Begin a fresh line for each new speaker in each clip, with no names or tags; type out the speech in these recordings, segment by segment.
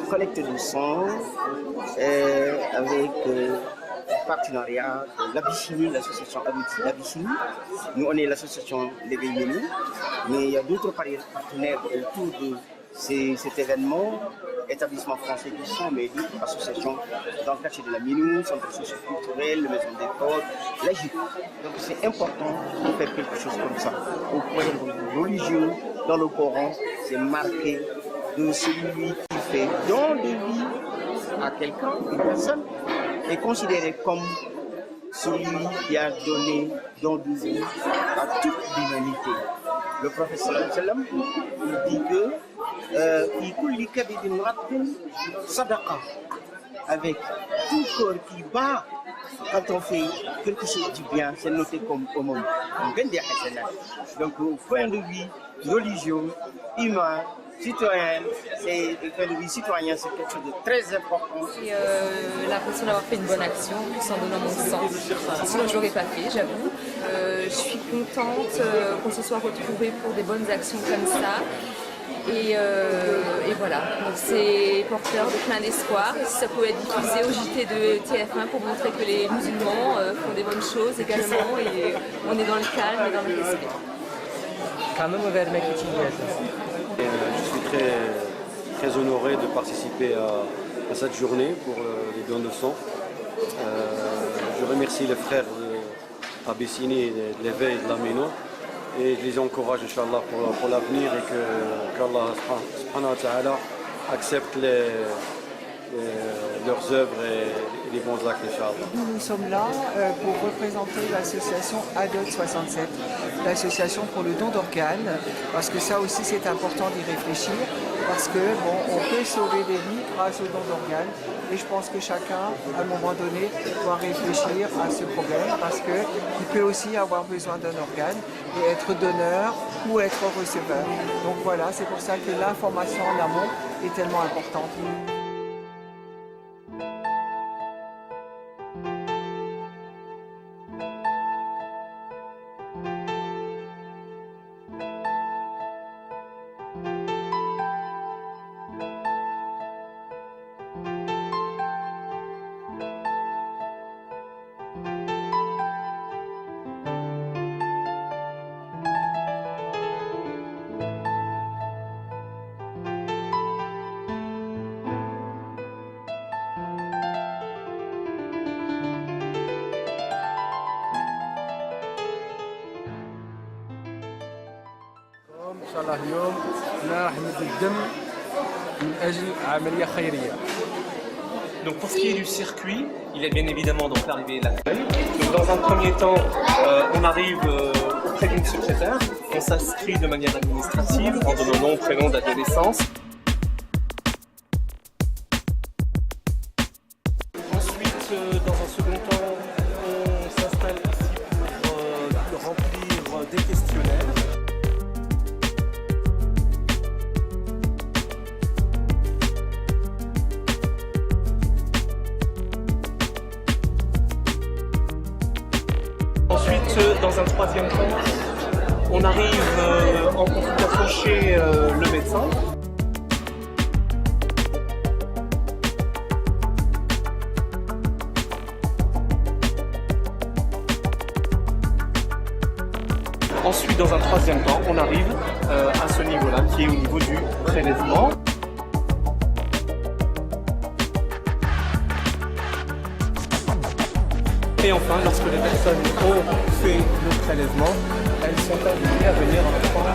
collecte de sang avec partenariat de l'Abyssinie, l'association l'Abyssinie. Nous, on est l'association L'éveil Yéni, mais il y a d'autres partenaires autour de cet événement, établissements français du sang, mais d'autres associations dans le quartier de la Minou, centre socio-culturel, maison d'école, l'Égypte. Donc c'est important de faire quelque chose comme ça. Au point de vue religieux, dans le Coran, c'est marqué de celui qui fait don de vie à quelqu'un, une personne, est considéré comme celui qui a donné don de vie à toute l'humanité. Le prophète sallallahu alayhi wa sallam, il dit que avec tout corps qui bat, quand on fait quelque chose de bien, c'est noté comme aumône. Donc, au point de vue religieux, humain, citoyen, c'est le point de vue citoyen, c'est quelque chose de très important.
J'ai l'impression d'avoir fait une bonne action, en donnant mon sang. Sinon, je l'aurais pas fait, j'avoue. Je suis contente qu'on se soit retrouvés pour des bonnes actions comme ça. Et voilà, donc c'est porteur de plein d'espoir. Si ça pouvait être diffusé au JT de TF1 pour montrer que les musulmans font des bonnes choses également, et on est dans le calme et dans le respect.
Je suis très honoré de participer à cette journée pour les dons de sang. Je remercie les frères d'Abyssinie et de l'Éveil et de la Méno. Et je les encourage, Inch'Allah, pour l'avenir et qu'Allah subhanahu wa ta'ala accepte leurs œuvres et les bons actes, Inch'Allah.
Nous sommes là pour représenter l'association ADOT 67, l'association pour le don d'organes, parce que ça aussi c'est important d'y réfléchir, parce que on peut sauver des vies grâce au don d'organes, et je pense que chacun, à un moment donné, doit réfléchir à ce problème, parce qu'il peut aussi avoir besoin d'un organe et être donneur ou être receveur. Donc voilà, c'est pour ça que l'information en amont est tellement importante.
إن شاء الله اليوم نحمد الدم من أجل عملية خيرية.
Donc pour ce qui est du circuit, il y a bien évidemment donc l'arrivée et l'accueil. Donc dans un premier temps, on arrive auprès d'une secrétaire, on s'inscrit de manière administrative en donnant nom, prénom, date de naissance. Ensuite, dans un second temps, on s'installe ici pour remplir des questionnaires. Ensuite, dans un troisième temps, on arrive en consultation chez le médecin. Ensuite, dans un troisième temps, on arrive à ce niveau-là, qui est au niveau du prélèvement. Et enfin, lorsque les personnes ont fait le prélèvement, elles sont invitées à venir prendre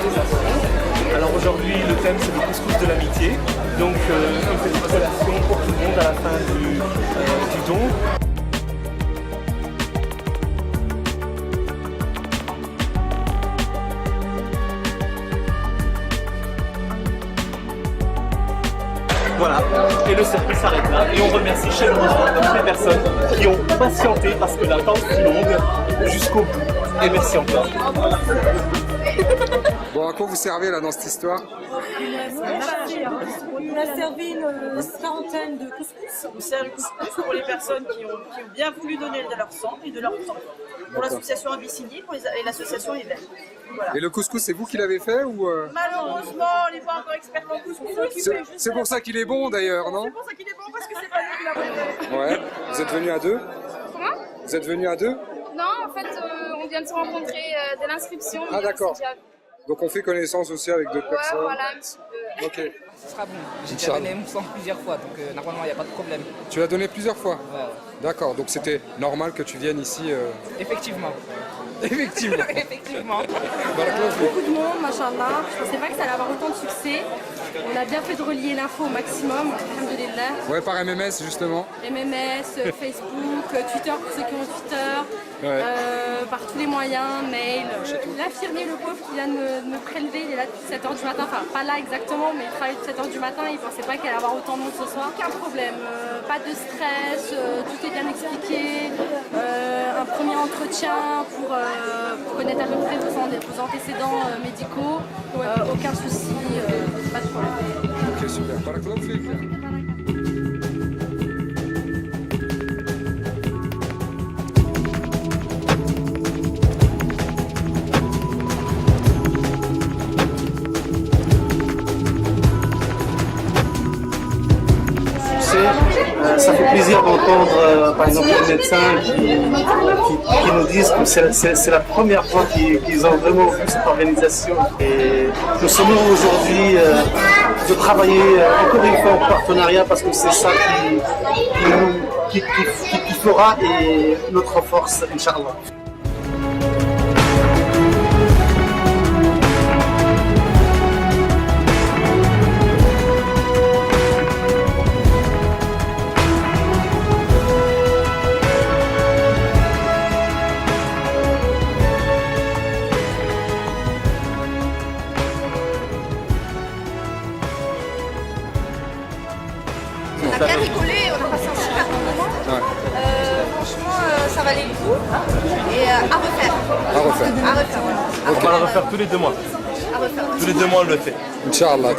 des actions. Alors aujourd'hui, le thème c'est le couscous de l'amitié. Donc une petite collation pour tout le monde à la fin du don. Voilà, et le circuit s'arrête là et on remercie chaleureusement toutes les personnes qui ont patienté parce que l'attente est longue jusqu'au bout. Et merci encore.
Bon, à quoi vous servez là dans cette histoire?
On a servi une quarantaine de couscous. On sert le couscous pour les personnes qui ont bien voulu donner de leur sang et de leur temps. Pour l'association Abyssinie et l'association Éveil. Voilà.
Et le couscous, c'est vous qui l'avez fait ou
Malheureusement, on n'est pas encore expert en couscous.
C'est pour ça qu'il est bon d'ailleurs, non?
C'est pour ça qu'il est bon parce que c'est pas nous qui l'avons fait.
Ouais. Vous êtes venus à deux?
Comment?
Vous êtes venus à deux?
Non, en fait, on vient de se rencontrer dès l'inscription.
Ah d'accord. Donc on fait connaissance aussi avec d'autres personnes.
Voilà, un petit peu.
Ok.
Ce sera bon. J'ai déjà donné mon sang plusieurs fois, donc normalement il n'y a pas de problème.
Tu l'as donné plusieurs fois?
Ouais.
D'accord, donc c'était normal que tu viennes ici
Effectivement.
Effectivement.
Effectivement.
Beaucoup de monde, machallah. Je pensais pas que ça allait avoir autant de succès. On a bien fait de relier l'info au maximum, alhamdoulilah.
Ouais, par MMS justement.
MMS, Facebook, Twitter pour ceux qui ont Twitter,
Ouais.
par tous les moyens, mail. L'infirmier, le pauvre, qui vient de me prélever, il est là depuis 7h du matin. Enfin, pas là exactement, mais il travaille depuis 7h du matin. Il pensait pas qu'il allait avoir autant de monde ce soir. Aucun problème, pas de stress, tout est bien expliqué. Un premier entretien pour connaître à peu près vos antécédents médicaux. Aucun souci, pas de problème.
Ok, super. Barakallahu fik.
Ça fait plaisir d'entendre par exemple les médecins qui nous disent que c'est la première fois qu'ils ont vraiment vu cette organisation. Et nous sommes heureux aujourd'hui de travailler encore une fois en partenariat parce que c'est ça qui fera et notre force, Inch'Allah.
On a bien rigolé, on a passé un super bon moment. Franchement, ça valait le coup. Et à refaire.
À refaire.
À refaire, voilà.
On va le refaire tous les 2 mois.
À refaire.
Tous les 2 mois, on le fait.
Inch'Allah.